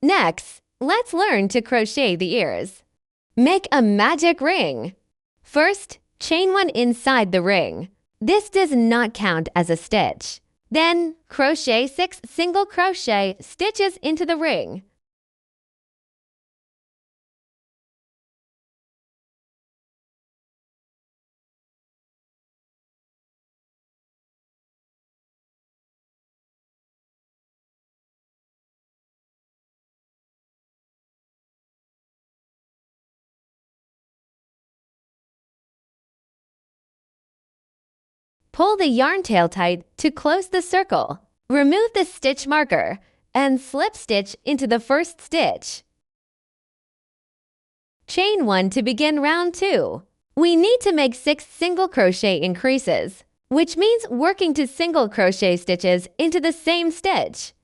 Next, let's learn to crochet the ears. Make a magic ring. First, chain one inside the ring. This does not count as a stitch. Then, crochet 6 single crochet stitches into the ring. Pull the yarn tail tight to close the circle. Remove the stitch marker and slip stitch into the first stitch. Chain 1 to begin round 2. We need to make 6 single crochet increases, which means working 2 single crochet stitches into the same stitch.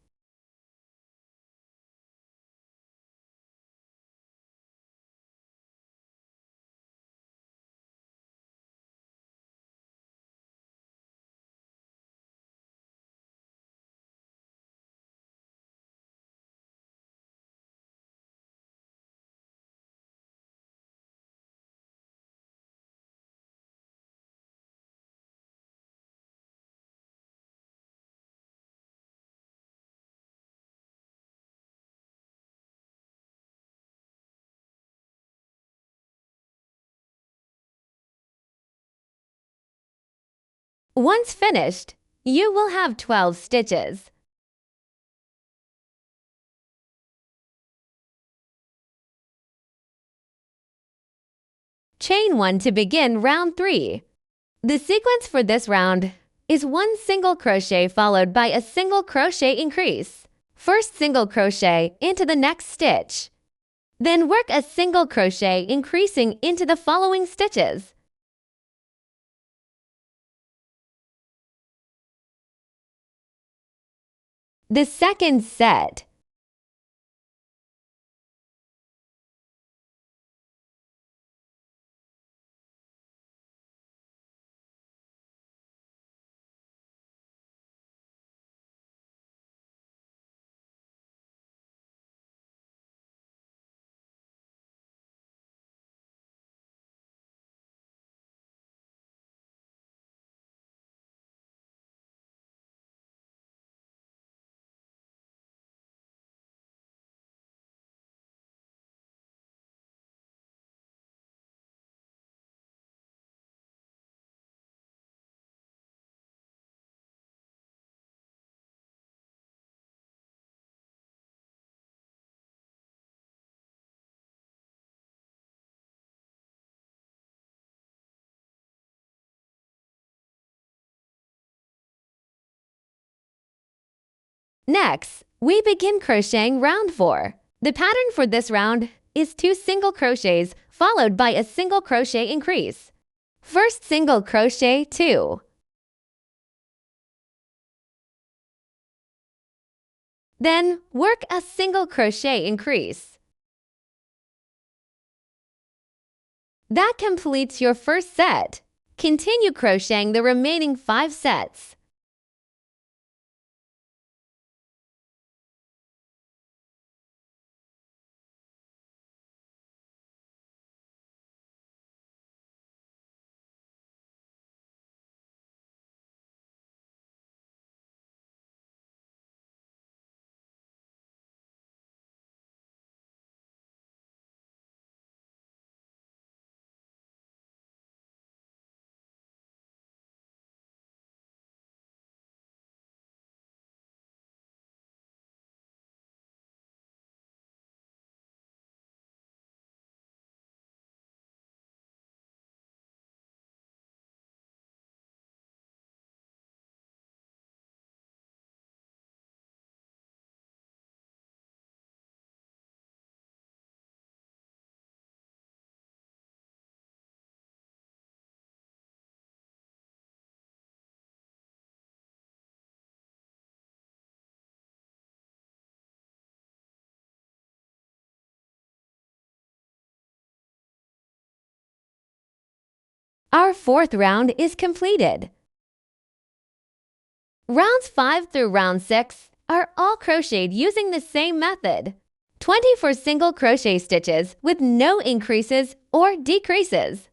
Once finished, you will have 12 stitches. Chain 1 to begin round 3. The sequence for this round is 1 single crochet followed by a single crochet increase. First single crochet into the next stitch. Then work a single crochet increasing into the following stitches. The second set. Next, we begin crocheting round 4. The pattern for this round is 2 single crochets followed by a single crochet increase. First single crochet 2. Then work a single crochet increase. That completes your first set. Continue crocheting the remaining 5 sets. Our 4th round is completed. Rounds 5 through round 6 are all crocheted using the same method. 24 single crochet stitches with no increases or decreases.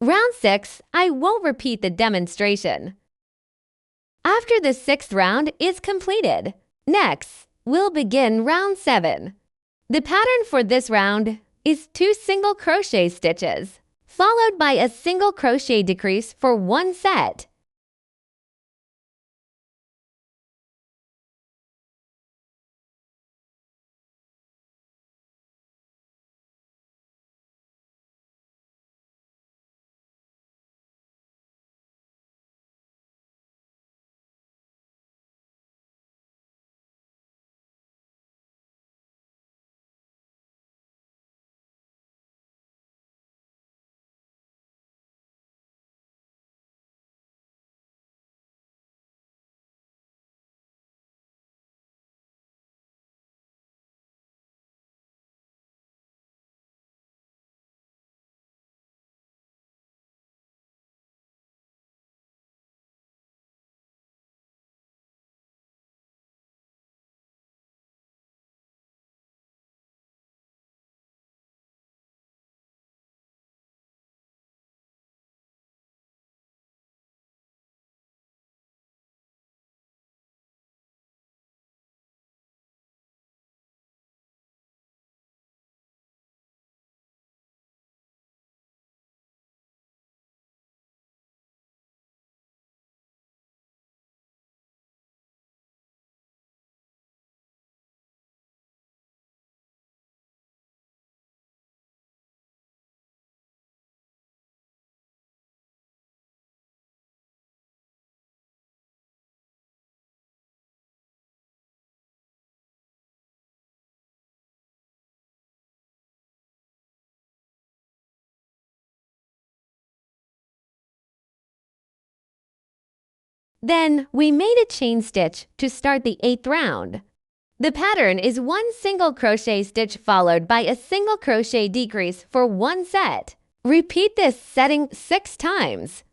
Round 6, I won't repeat the demonstration. After the 6th round is completed, next, we'll begin round 7. The pattern for this round is 2 single crochet stitches, followed by a single crochet decrease for 1 set. Then, we made a chain stitch to start the 8th round. The pattern is 1 single crochet stitch followed by a single crochet decrease for 1 set. Repeat this setting 6 times.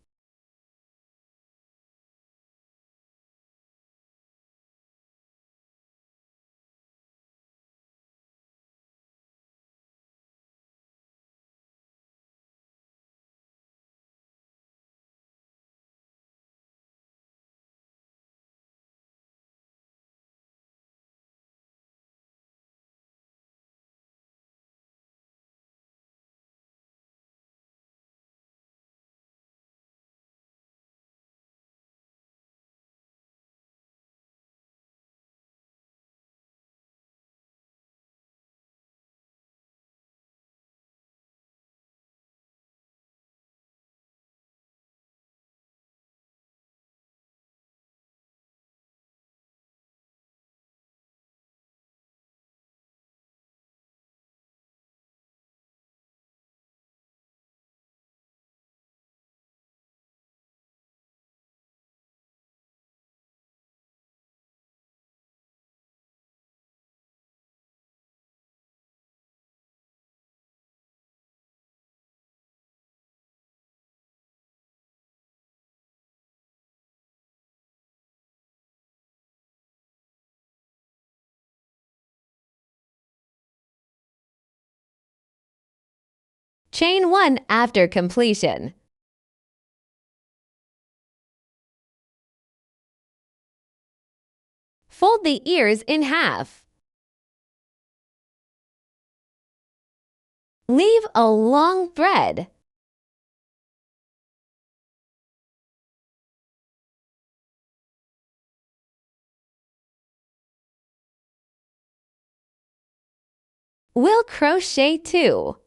Chain 1 after completion. Fold the ears in half. Leave a long thread. We'll crochet 2.